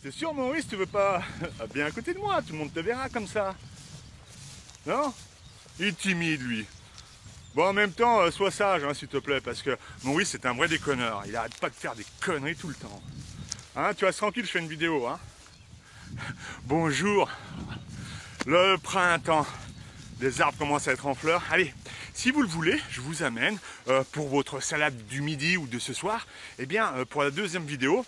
T'es sûr, Maurice, tu veux pas bien à côté de moi? Tout le monde te verra comme ça. Non? Il est timide, lui. Bon, en même temps, sois sage, hein, s'il te plaît, parce que Maurice, c'est un vrai déconneur. Il arrête pas de faire des conneries tout le temps. Hein, tu restes tranquille, je fais une vidéo, hein. Bonjour. Le printemps. Les arbres commencent à être en fleurs. Allez, si vous le voulez, je vous amène pour votre salade du midi ou de ce soir. Eh bien, pour la deuxième vidéo,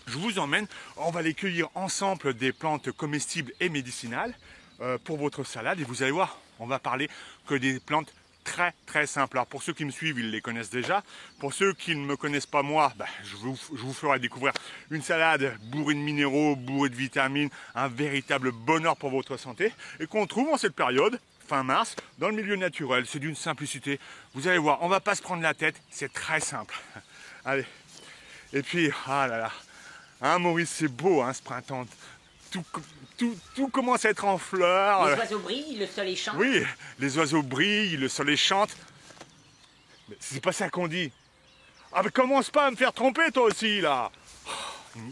je vous emmène, on va aller cueillir ensemble des plantes comestibles et médicinales pour votre salade. Et vous allez voir, on va parler que des plantes très simples. Alors pour ceux qui me suivent, ils les connaissent déjà. Pour ceux qui ne me connaissent pas moi, je vous ferai découvrir une salade bourrée de minéraux, bourrée de vitamines, un véritable bonheur pour votre santé. Et qu'on trouve en cette période, fin mars, dans le milieu naturel. C'est d'une simplicité. Vous allez voir, on ne va pas se prendre la tête, c'est très simple. Allez. Et puis, ah là là. Hein, Maurice, c'est beau, hein, ce printemps. Tout commence à être en fleurs. Les oiseaux brillent, le soleil chante. Oui, les oiseaux brillent, le soleil chante. Mais c'est pas ça qu'on dit. Ah, mais commence pas à me faire tromper, toi aussi, là.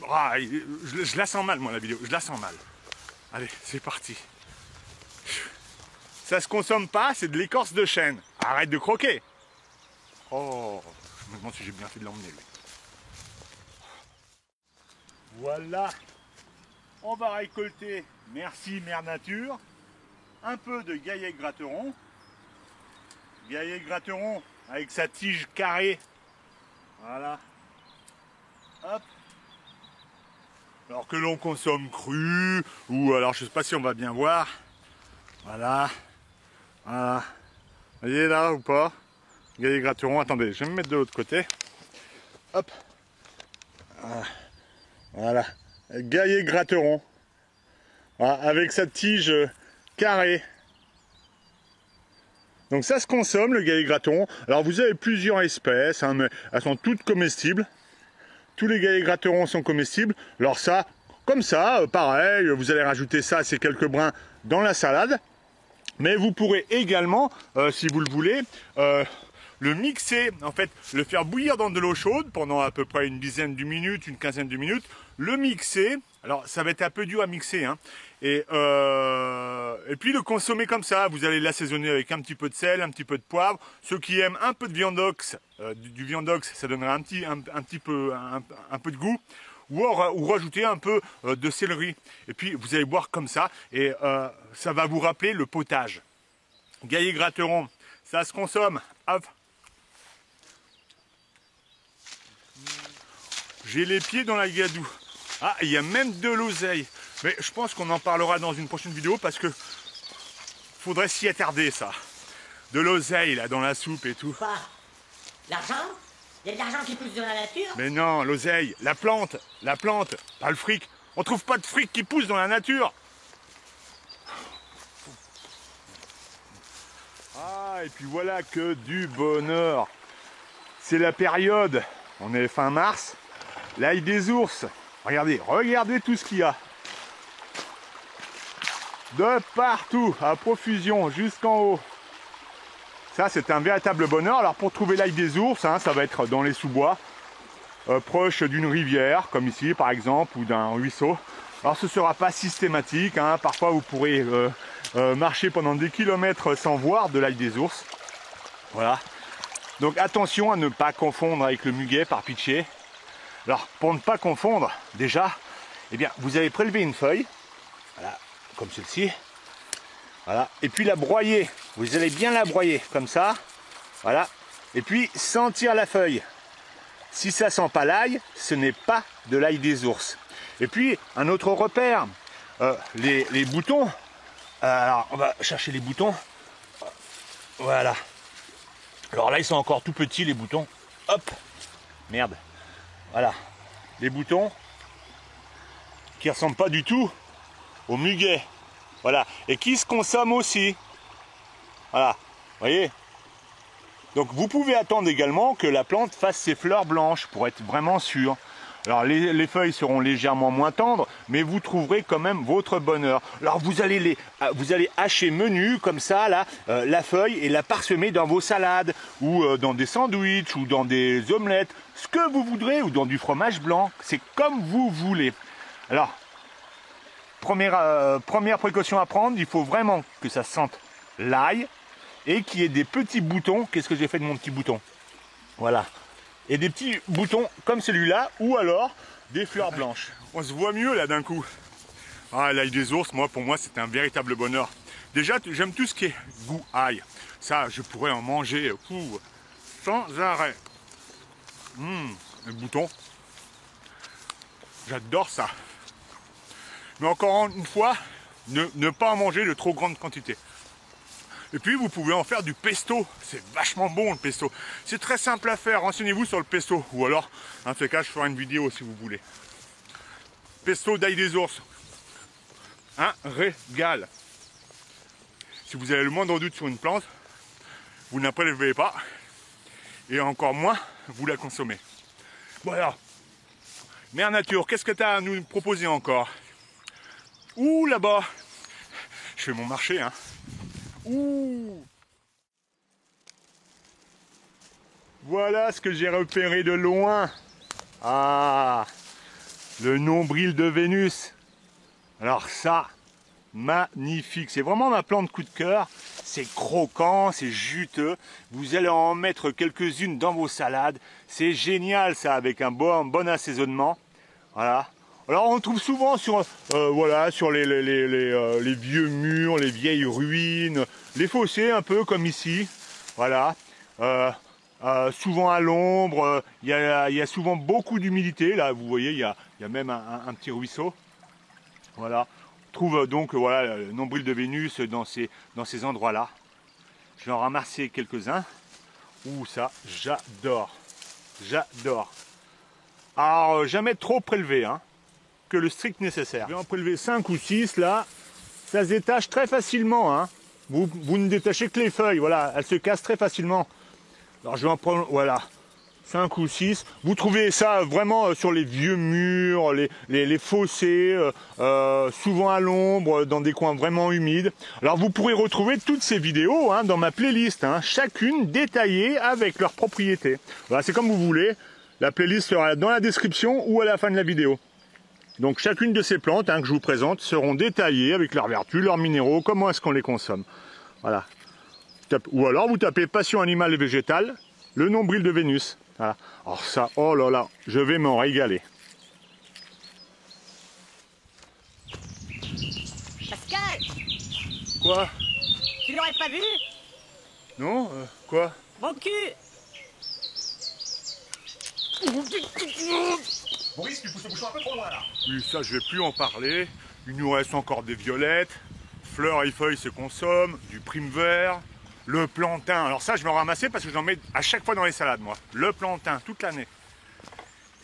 Ah, je la sens mal, moi, la vidéo. Je la sens mal. Allez, c'est parti. Ça se consomme pas, c'est de l'écorce de chêne. Arrête de croquer. Oh, je me demande si j'ai bien fait de l'emmener, lui. Voilà, on va récolter, merci Mère Nature, un peu de gaillet gratteron. Gaillet gratteron avec sa tige carrée. Voilà. Hop. Alors que l'on consomme cru, ou alors je sais pas si on va bien voir. Voilà. Voilà. Vous voyez là ou pas? Gaillet gratteron, attendez, je vais me mettre de l'autre côté. Hop. Voilà. Voilà, gaillet gratteron, voilà, avec sa tige carrée. Donc ça se consomme, le gaillet gratteron. Alors vous avez plusieurs espèces, hein, mais elles sont toutes comestibles. Tous les gaillets gratterons sont comestibles. Alors ça, comme ça, pareil, vous allez rajouter ça, ces quelques brins dans la salade. Mais vous pourrez également, si vous le voulez, le mixer, en fait, le faire bouillir dans de l'eau chaude pendant à peu près une dizaine de minutes, une quinzaine de minutes, le mixer, alors ça va être un peu dur à mixer, hein, et puis le consommer comme ça. Vous allez l'assaisonner avec un petit peu de sel, un petit peu de poivre. Ceux qui aiment un peu de viandox, du viandox, ça donnera un petit peu de goût. Ou rajouter un peu de céleri. Et puis vous allez boire comme ça, et ça va vous rappeler le potage. Gaillet gratteron, ça se consomme. Hop. J'ai les pieds dans la gadoue. Ah, il y a même de l'oseille. Mais je pense qu'on en parlera dans une prochaine vidéo parce que faudrait s'y attarder, ça. De l'oseille là dans la soupe et tout. Quoi? L'argent? Il y a de l'argent qui pousse dans la nature? Mais non, l'oseille, la plante, pas le fric. On trouve pas de fric qui pousse dans la nature. Ah, et puis voilà que du bonheur. C'est la période, on est fin mars, l'ail des ours. Regardez tout ce qu'il y a. De partout, à profusion, jusqu'en haut. Ça, c'est un véritable bonheur. Alors, pour trouver l'ail des ours, hein, ça va être dans les sous-bois, proche d'une rivière, comme ici, par exemple, ou d'un ruisseau. Alors, ce ne sera pas systématique, hein. Parfois, vous pourrez marcher pendant des kilomètres sans voir de l'ail des ours. Voilà. Donc, attention à ne pas confondre avec le muguet, par pitié. Alors, pour ne pas confondre, déjà, eh bien, vous allez prélever une feuille, voilà, comme celle-ci. Voilà, et puis la broyer, vous allez bien la broyer, comme ça, voilà, et puis sentir la feuille. Si ça sent pas l'ail, ce n'est pas de l'ail des ours. Et puis, un autre repère, les boutons, alors on va chercher les boutons, voilà. Alors là, ils sont encore tout petits, les boutons, hop, merde, voilà, les boutons qui ne ressemblent pas du tout au muguet. Voilà, et qui se consomme aussi. Voilà, vous voyez. Donc vous pouvez attendre également que la plante fasse ses fleurs blanches pour être vraiment sûr. Alors les feuilles seront légèrement moins tendres, mais vous trouverez quand même votre bonheur. Alors vous allez hacher menu comme ça, là, la feuille, et la parsemer dans vos salades, ou dans des sandwichs, ou dans des omelettes, ce que vous voudrez, ou dans du fromage blanc. C'est comme vous voulez. Alors, première précaution à prendre, il faut vraiment que ça sente l'ail et qu'il y ait des petits boutons. Qu'est-ce que j'ai fait de mon petit bouton? Voilà. Et des petits boutons comme celui-là, ou alors des fleurs blanches. On se voit mieux là d'un coup. Ah, l'ail des ours, pour moi, c'est un véritable bonheur. Déjà, j'aime tout ce qui est goût ail. Ça, je pourrais en manger sans arrêt. Les boutons. J'adore ça. Mais encore une fois, ne pas en manger de trop grande quantité. Et puis vous pouvez en faire du pesto. C'est vachement bon le pesto. C'est très simple à faire. Renseignez-vous sur le pesto. Ou alors, en tout cas, je ferai une vidéo si vous voulez. Pesto d'ail des ours. Un régal. Si vous avez le moindre doute sur une plante, vous ne la prélevez pas. Et encore moins, vous la consommez. Voilà. Mère Nature, qu'est-ce que tu as à nous proposer encore? Ouh, là-bas. Je fais mon marché, hein. Ouh. Voilà ce que j'ai repéré de loin. Ah, le nombril de Vénus. Alors ça, magnifique. C'est vraiment ma plante coup de cœur. C'est croquant, c'est juteux. Vous allez en mettre quelques-unes dans vos salades. C'est génial ça, avec un bon assaisonnement. Voilà. Alors on trouve souvent sur, sur les vieux murs, les vieilles ruines, les fossés un peu comme ici. Voilà. Souvent à l'ombre, il y a souvent beaucoup d'humidité. Là, vous voyez, il y a même un petit ruisseau. Voilà. On trouve donc voilà, le nombril de Vénus dans ces endroits-là. Je vais en ramasser quelques-uns. Ouh, ça, j'adore. J'adore. Alors, jamais trop prélevé, hein, que le strict nécessaire. Je vais en prélever 5 ou 6 là. Ça se détache très facilement. Hein. Vous ne détachez que les feuilles, voilà, elles se cassent très facilement. Alors je vais en prendre, voilà, 5 ou 6. Vous trouvez ça vraiment sur les vieux murs, les fossés, souvent à l'ombre, dans des coins vraiment humides. Alors vous pourrez retrouver toutes ces vidéos hein, dans ma playlist, hein, chacune détaillée avec leurs propriétés. Voilà, c'est comme vous voulez. La playlist sera dans la description ou à la fin de la vidéo. Donc chacune de ces plantes hein, que je vous présente seront détaillées avec leurs vertus, leurs minéraux, comment est-ce qu'on les consomme. Voilà. Ou alors vous tapez passion animale et végétale, le nombril de Vénus. Voilà. Alors ça, oh là là, je vais m'en régaler. Pascal, Quoi? tu l'aurais pas vu? Non quoi? Mon cul. Maurice, tu pousses le bouchon un peu trop loin là. Oui, ça je vais plus en parler. Il nous reste encore des violettes, fleurs et feuilles se consomment, du prime vert. Le plantain, alors ça je vais en ramasser parce que j'en mets à chaque fois dans les salades moi. Le plantain, toute l'année.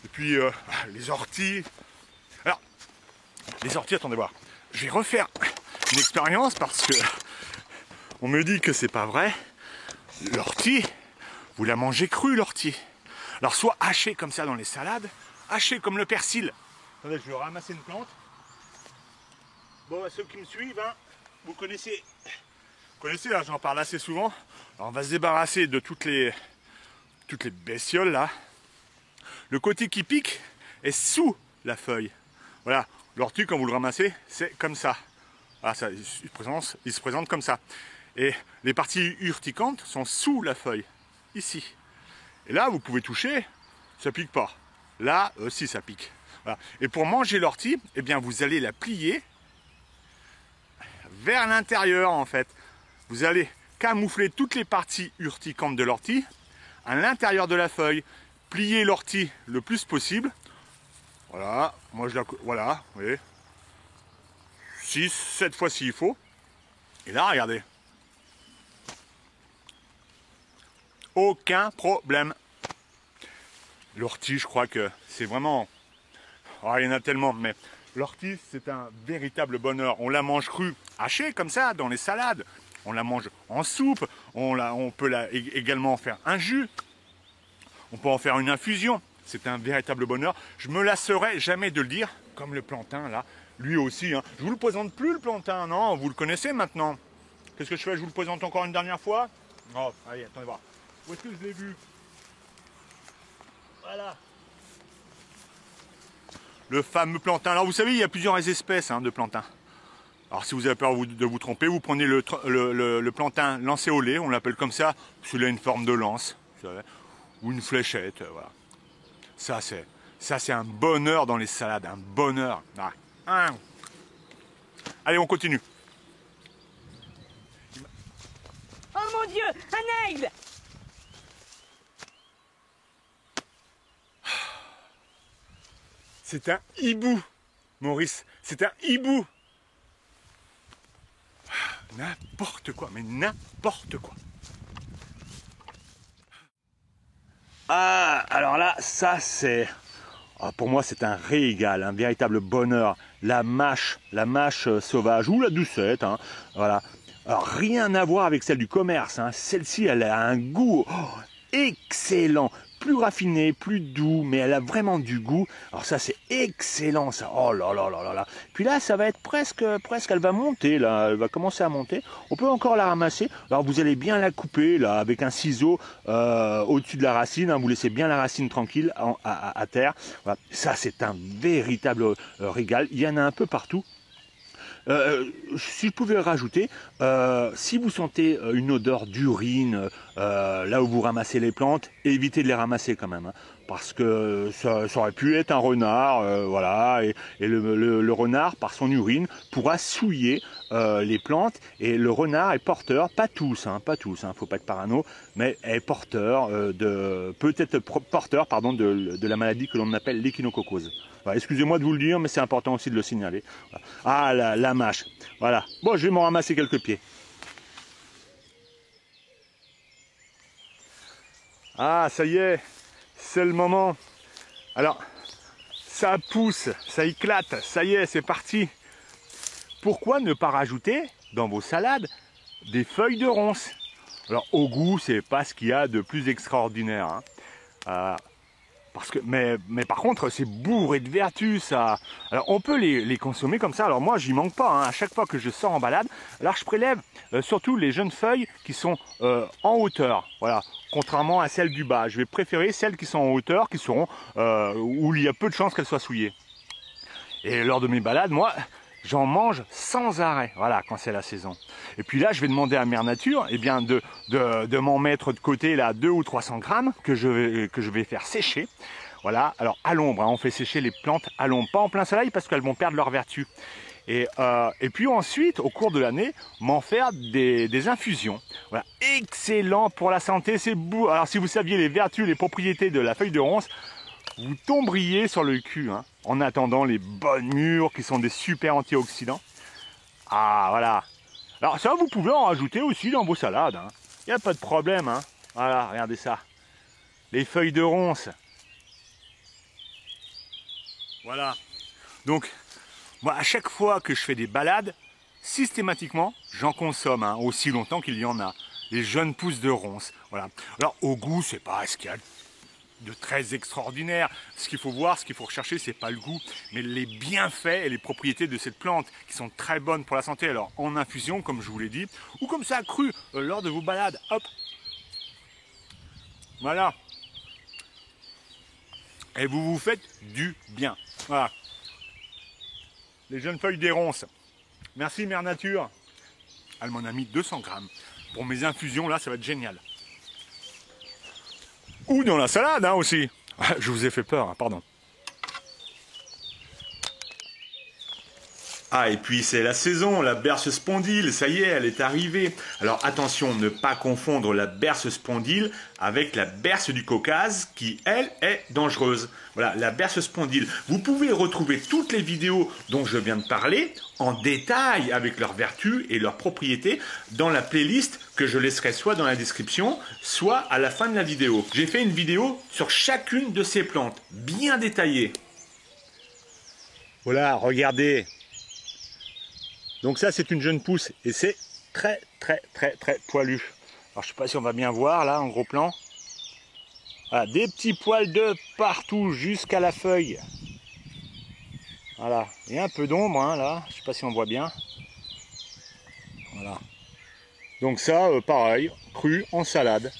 Et puis les orties. Alors, les orties, attendez voir. Je vais refaire une expérience parce que on me dit que c'est pas vrai. L'ortie, vous la mangez crue l'ortie. Alors soit hachée comme ça dans les salades, hachée comme le persil. Attendez, je vais ramasser une plante. Bon, ceux qui me suivent, hein, vous connaissez là, j'en parle assez souvent. Alors on va se débarrasser de toutes les bestioles là. Le côté qui pique est sous la feuille. Voilà, l'ortie quand vous le ramassez, c'est comme ça. Voilà, ça il se présente comme ça. Et les parties urticantes sont sous la feuille, ici. Et là, vous pouvez toucher, ça pique pas. Là, si ça pique. Voilà. Et pour manger l'ortie, eh bien vous allez la plier vers l'intérieur en fait. Vous allez camoufler toutes les parties urticantes de l'ortie à l'intérieur de la feuille. Plier l'ortie le plus possible. Voilà, moi je la... Voilà, vous voyez. 6, 7 fois s'il faut. Et là, regardez. Aucun problème. L'ortie, je crois que c'est vraiment... Oh, il y en a tellement, mais l'ortie, c'est un véritable bonheur. On la mange crue, hachée comme ça, dans les salades. On la mange en soupe. On peut également faire un jus. On peut en faire une infusion. C'est un véritable bonheur. Je me lasserai jamais de le dire, comme le plantain, là. Lui aussi, hein. Je vous le présente plus, le plantain, non? Vous le connaissez maintenant. Qu'est-ce que je fais? Je vous le présente encore une dernière fois? Oh, allez, attendez voir. Où est-ce que je l'ai vu? Voilà. Le fameux plantain. Alors vous savez, il y a plusieurs espèces de plantain. Alors si vous avez peur de vous tromper, vous prenez le plantain lancéolé, on l'appelle comme ça, parce qu'il a une forme de lance, vous savez, ou une fléchette, voilà. Ça c'est un bonheur dans les salades, un bonheur. Ah. Allez, on continue. Oh mon Dieu, un aigle! C'est un hibou, Maurice, c'est un hibou. N'importe quoi, mais n'importe quoi. Ah, alors là, ça c'est... Ah, pour moi, c'est un régal, un véritable bonheur. La mâche sauvage ou la doucette, voilà. Alors, rien à voir avec celle du commerce. Celle-ci, elle a un goût excellent. Plus raffiné, plus doux, mais elle a vraiment du goût. Alors ça, c'est excellent, ça. Oh là là là là là. Puis là, ça va être presque, elle va monter, là. Elle va commencer à monter. On peut encore la ramasser. Alors vous allez bien la couper, là, avec un ciseau au-dessus de la racine. Vous laissez bien la racine tranquille à terre. Voilà. Ça, c'est un véritable régal. Il y en a un peu partout. Si je pouvais rajouter, si vous sentez une odeur d'urine là où vous ramassez les plantes, évitez de les ramasser quand même, parce que ça aurait pu être un renard, voilà, et le renard par son urine pourra souiller les plantes, et le renard est porteur, pas tous, faut pas être parano, mais est porteur peut-être porteur de la maladie que l'on appelle l'échinococose. Voilà, excusez-moi de vous le dire, mais c'est important aussi de le signaler. Voilà. Ah, la mâche. Voilà. Bon, je vais m'en ramasser quelques pieds. Ah, ça y est, c'est le moment. Alors, ça pousse, ça éclate, ça y est, c'est parti. Pourquoi ne pas rajouter dans vos salades des feuilles de ronces? Alors, au goût, c'est pas ce qu'il y a de plus extraordinaire. Parce que, mais par contre, c'est bourré de vertus, ça. Alors, on peut les consommer comme ça. Alors, moi, j'y manque pas. À chaque fois que je sors en balade, alors je prélève surtout les jeunes feuilles qui sont en hauteur. Voilà. Contrairement à celles du bas. Je vais préférer celles qui sont en hauteur, qui seront où il y a peu de chances qu'elles soient souillées. Et lors de mes balades, moi, j'en mange sans arrêt, voilà, quand c'est la saison. Et puis là, je vais demander à Mère Nature de m'en mettre de côté là 200 ou 300 grammes que je vais faire sécher. Voilà, alors à l'ombre, on fait sécher les plantes à l'ombre, pas en plein soleil parce qu'elles vont perdre leur vertu. Et puis ensuite, au cours de l'année, m'en faire des infusions. Voilà, excellent pour la santé, c'est beau. Alors si vous saviez les vertus, les propriétés de la feuille de ronce, vous tomberiez sur le cul, en attendant les bonnes mûres qui sont des super antioxydants. Ah, voilà. Alors ça, vous pouvez en rajouter aussi dans vos salades. Il n'y a pas de problème. Voilà, regardez ça. Les feuilles de ronce. Voilà. Donc, moi, à chaque fois que je fais des balades, systématiquement, j'en consomme aussi longtemps qu'il y en a. Les jeunes pousses de ronce. Voilà. Alors, au goût, c'est pas ce qu'il y a de très extraordinaire. Ce qu'il faut voir, ce qu'il faut rechercher, c'est pas le goût, mais les bienfaits et les propriétés de cette plante qui sont très bonnes pour la santé. Alors en infusion, comme je vous l'ai dit, ou comme ça cru lors de vos balades. Hop, voilà. Et vous vous faites du bien. Voilà. Les jeunes feuilles des ronces. Merci Mère Nature. Elle m'en a mis 200 grammes. Pour mes infusions, là, ça va être génial. Ou dans la salade aussi. Je vous ai fait peur, pardon. Ah, et puis c'est la saison, la berce spondyle, ça y est, elle est arrivée. Alors attention, ne pas confondre la berce spondyle avec la berce du Caucase qui, elle, est dangereuse. Voilà, la berce spondyle. Vous pouvez retrouver toutes les vidéos dont je viens de parler en détail avec leurs vertus et leurs propriétés dans la playlist que je laisserai soit dans la description, soit à la fin de la vidéo. J'ai fait une vidéo sur chacune de ces plantes, bien détaillée. Voilà, regardez. Donc ça, c'est une jeune pousse et c'est très poilu. Alors je sais pas si on va bien voir là en gros plan. Voilà, des petits poils de partout jusqu'à la feuille. Voilà, il y a un peu d'ombre là, je sais pas si on voit bien. Voilà. Donc ça, pareil, cru en salade.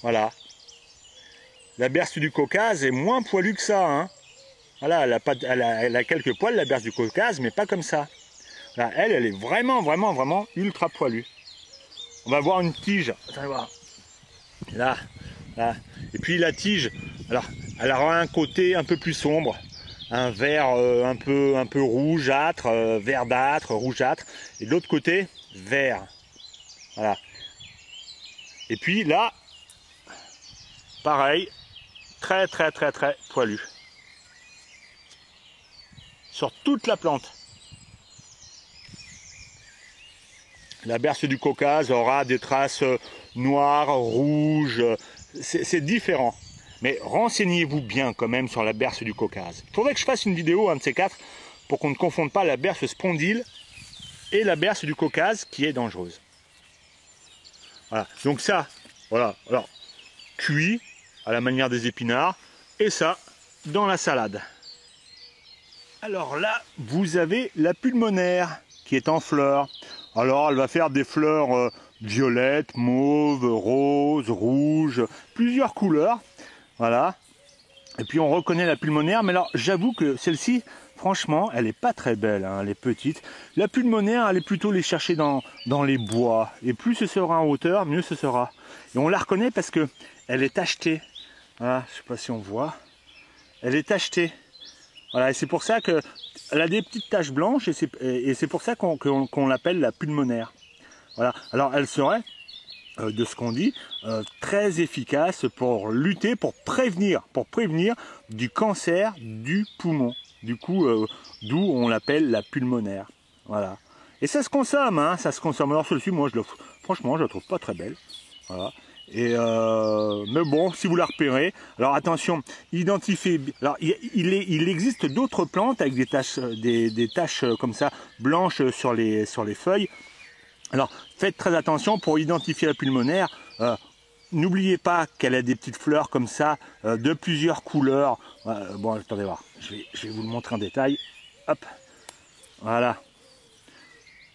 Voilà. La berce du Caucase est moins poilue que ça, Voilà, elle a quelques poils, la berce du Caucase, mais pas comme ça. Là, elle est vraiment, vraiment, vraiment ultra poilue. On va voir une tige. Attendez voir. Là, là. Et puis la tige, alors, elle aura un côté un peu plus sombre, un vert un peu rougeâtre, verdâtre, rougeâtre, et de l'autre côté, vert. Voilà. Et puis là, pareil, très, très, très, très poilu. Sur toute la plante. La berce du Caucase aura des traces noires, rouges, c'est différent. Mais renseignez-vous bien quand même sur la berce du Caucase. Il faudrait que je fasse une vidéo, un de ces quatre, pour qu'on ne confonde pas la berce spondyle et la berce du Caucase qui est dangereuse. Voilà, donc ça, voilà, alors cuit à la manière des épinards, et ça dans la salade. Alors là, vous avez la pulmonaire qui est en fleurs. Alors elle va faire des fleurs violettes, mauves, roses, rouges, plusieurs couleurs. Voilà. Et puis on reconnaît la pulmonaire, mais alors j'avoue que celle-ci, franchement, elle n'est pas très belle, hein, elle est petite. La pulmonaire, allez plutôt les chercher dans les bois. Et plus ce sera en hauteur, mieux ce sera. Et on la reconnaît parce que elle est tachetée. Voilà, je ne sais pas si on voit. Elle est tachetée. Voilà, et c'est pour ça qu'elle a des petites taches blanches, et c'est pour ça qu'on l'appelle la pulmonaire. Voilà, alors elle serait, de ce qu'on dit, très efficace pour lutter, pour prévenir du cancer du poumon. Du coup, d'où on l'appelle la pulmonaire. Voilà. Et ça se consomme, hein, ça se consomme. Alors celle-ci, moi, franchement, je la trouve pas très belle. Voilà. Et mais bon, si vous la repérez, alors attention, identifiez. Alors il existe d'autres plantes avec des taches comme ça blanches sur les feuilles. Alors faites très attention pour identifier la pulmonaire. N'oubliez pas qu'elle a des petites fleurs comme ça, de plusieurs couleurs. Bon, attendez voir, je vais vous le montrer en détail. Hop, voilà.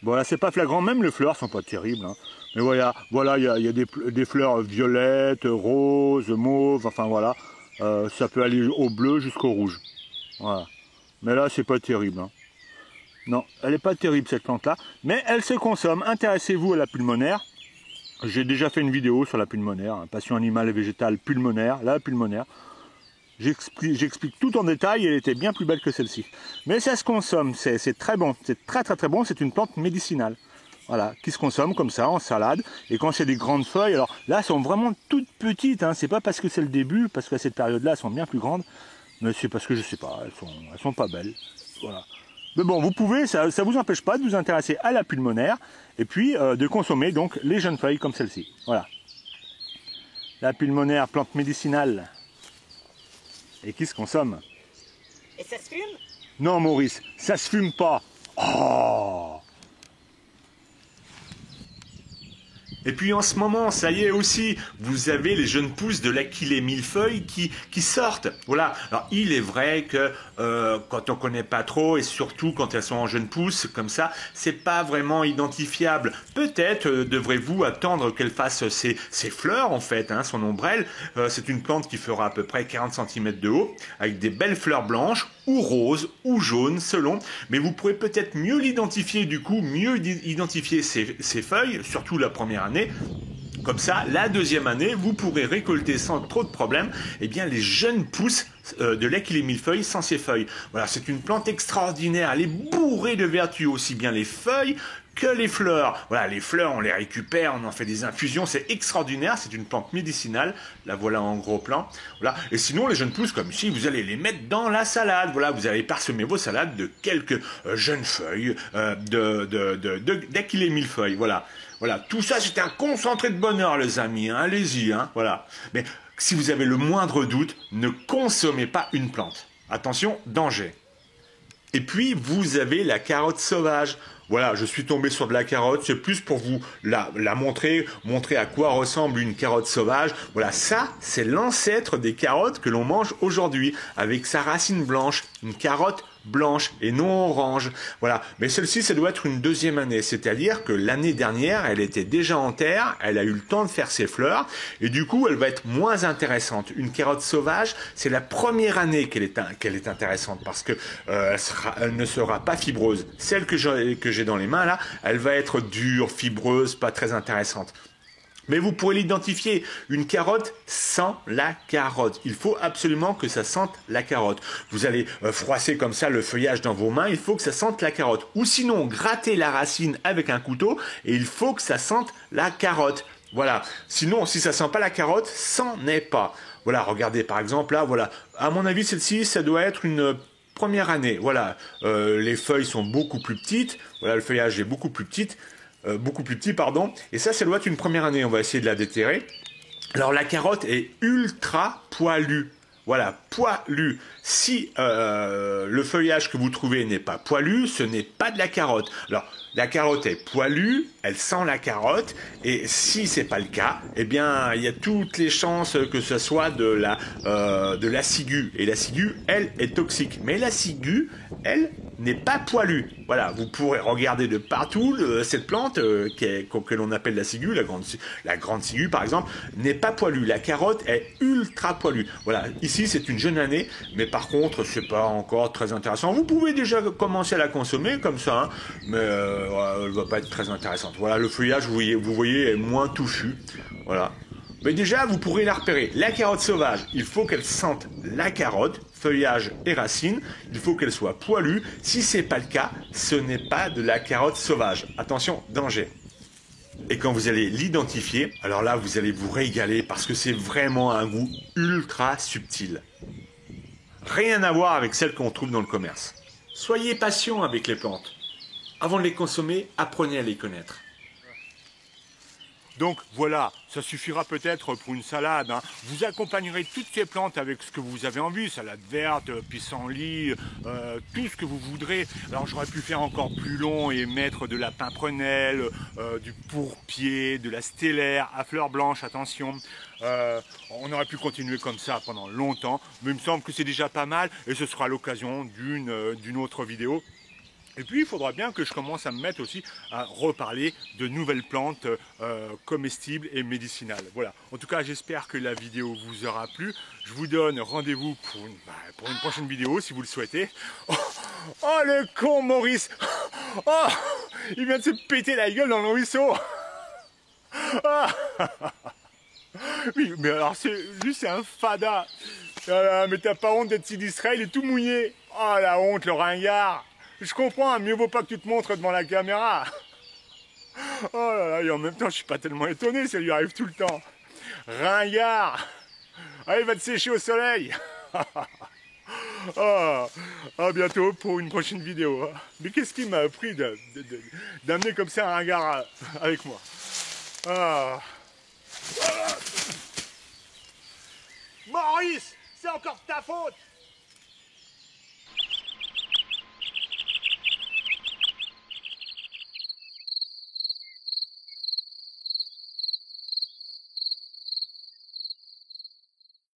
Bon là c'est pas flagrant, même les fleurs sont pas terribles, hein. Mais voilà, il y a des fleurs violettes, roses, mauves, enfin voilà. Ça peut aller au bleu jusqu'au rouge. Voilà. Mais là c'est pas terrible, hein. Non, elle n'est pas terrible cette plante-là, mais elle se consomme. Intéressez-vous à la pulmonaire. J'ai déjà fait une vidéo sur la pulmonaire, hein, passion animale et végétale pulmonaire, la pulmonaire. J'explique tout en détail, elle était bien plus belle que celle-ci. Mais ça se consomme, c'est très bon, c'est très très très bon, c'est une plante médicinale. Voilà, qui se consomme comme ça en salade. Et quand c'est des grandes feuilles, alors là elles sont vraiment toutes petites, hein, c'est pas parce que c'est le début, parce qu'à cette période-là elles sont bien plus grandes, mais c'est parce que je sais pas, elles sont pas belles. Voilà. Mais bon, vous pouvez, ça vous empêche pas de vous intéresser à la pulmonaire et puis de consommer donc les jeunes feuilles comme celle-ci. Voilà. La pulmonaire, plante médicinale et qui se consomme. Et ça se fume? Non Maurice, ça se fume pas. Oh! Et puis en ce moment, ça y est aussi, vous avez les jeunes pousses de l'Achillée millefeuille qui sortent. Voilà. Alors il est vrai que quand on connaît pas trop et surtout quand elles sont en jeunes pousses comme ça, c'est pas vraiment identifiable. Peut-être devrez-vous attendre qu'elle fasse ses fleurs en fait, hein, son ombrelle. C'est une plante qui fera à peu près 40 cm de haut, avec des belles fleurs blanches ou roses ou jaunes selon. Mais vous pourrez peut-être mieux l'identifier du coup, mieux identifier ses feuilles, surtout la première année. Comme ça, la deuxième année, vous pourrez récolter sans trop de problèmes eh bien, les jeunes pousses de l'Achillée millefeuille sans ses feuilles. Voilà, c'est une plante extraordinaire, elle est bourrée de vertus, aussi bien les feuilles que les fleurs. Voilà, les fleurs, on les récupère, on en fait des infusions, c'est extraordinaire, c'est une plante médicinale, la voilà en gros plan. Voilà. Et sinon, les jeunes pousses, comme ici, vous allez les mettre dans la salade. Voilà, vous allez parsemer vos salades de quelques jeunes feuilles d'Achillée millefeuille. Voilà. Voilà, tout ça c'est un concentré de bonheur les amis, hein. Allez-y, hein. Voilà. Mais si vous avez le moindre doute, ne consommez pas une plante. Attention, danger. Et puis vous avez la carotte sauvage. Voilà, je suis tombé sur de la carotte, c'est plus pour vous la montrer à quoi ressemble une carotte sauvage. Voilà, ça c'est l'ancêtre des carottes que l'on mange aujourd'hui, avec sa racine blanche, une carotte blanche et non orange. Voilà. Mais celle-ci, ça doit être une deuxième année. C'est-à-dire que l'année dernière, elle était déjà en terre, elle a eu le temps de faire ses fleurs, et du coup, elle va être moins intéressante. Une carotte sauvage, c'est la première année qu'elle est intéressante, parce que elle ne sera pas fibreuse. Celle que j'ai dans les mains, là, elle va être dure, fibreuse, pas très intéressante. Mais vous pourrez l'identifier, une carotte sent la carotte. Il faut absolument que ça sente la carotte. Vous allez froisser comme ça le feuillage dans vos mains, il faut que ça sente la carotte. Ou sinon, gratter la racine avec un couteau et il faut que ça sente la carotte. Voilà. Sinon, si ça sent pas la carotte, c'en est pas. Voilà, regardez par exemple là, voilà. À mon avis, celle-ci, ça doit être une première année. Voilà, les feuilles sont beaucoup plus petites. Voilà, le feuillage est beaucoup plus petit. Pardon. Et ça doit être une première année. On va essayer de la déterrer. Alors la carotte est ultra poilue. Voilà, poilue. Si le feuillage que vous trouvez n'est pas poilu, ce n'est pas de la carotte. Alors, la carotte est poilue, elle sent la carotte, et si c'est pas le cas, eh bien, il y a toutes les chances que ce soit de la ciguë. Et la ciguë, elle, est toxique. Mais la ciguë, elle, n'est pas poilue. Voilà, vous pourrez regarder de partout cette plante que l'on appelle la ciguë, la grande ciguë par exemple, n'est pas poilue. La carotte est ultra poilue. Voilà, ici c'est une jeune année, mais par contre c'est pas encore très intéressant. Vous pouvez déjà commencer à la consommer comme ça, hein, mais elle va pas être très intéressante. Voilà, le feuillage vous voyez est moins touffu. Voilà. Mais déjà, vous pourrez la repérer. La carotte sauvage, il faut qu'elle sente la carotte, feuillage et racines. Il faut qu'elle soit poilue. Si c'est pas le cas, ce n'est pas de la carotte sauvage. Attention, danger. Et quand vous allez l'identifier, alors là, vous allez vous régaler parce que c'est vraiment un goût ultra subtil. Rien à voir avec celle qu'on trouve dans le commerce. Soyez patient avec les plantes. Avant de les consommer, apprenez à les connaître. Donc voilà, ça suffira peut-être pour une salade, hein. Vous accompagnerez toutes ces plantes avec ce que vous avez envie, salade verte, pissenlit, tout ce que vous voudrez. Alors j'aurais pu faire encore plus long et mettre de la pimprenelle, du pourpier, de la stellaire à fleurs blanches, attention. On aurait pu continuer comme ça pendant longtemps, mais il me semble que c'est déjà pas mal et ce sera l'occasion d'une autre vidéo. Et puis il faudra bien que je commence à me mettre aussi à reparler de nouvelles plantes comestibles et médicinales. Voilà. En tout cas, j'espère que la vidéo vous aura plu. Je vous donne rendez-vous pour une prochaine vidéo si vous le souhaitez. Oh le con Maurice! Oh, il vient de se péter la gueule dans le ruisseau! Ah. Oui, mais alors c'est un fada. Ah, mais t'as pas honte d'être si distrait, il est tout mouillé. Oh la honte, le ringard! Je comprends, hein, mieux vaut pas que tu te montres devant la caméra. Oh là là, et en même temps, je suis pas tellement étonné, ça lui arrive tout le temps. Ringard. Allez, va te sécher au soleil. Oh, à bientôt pour une prochaine vidéo. Mais qu'est-ce qui m'a appris d'amener comme ça un ringard avec moi? Ah. Maurice, c'est encore de ta faute.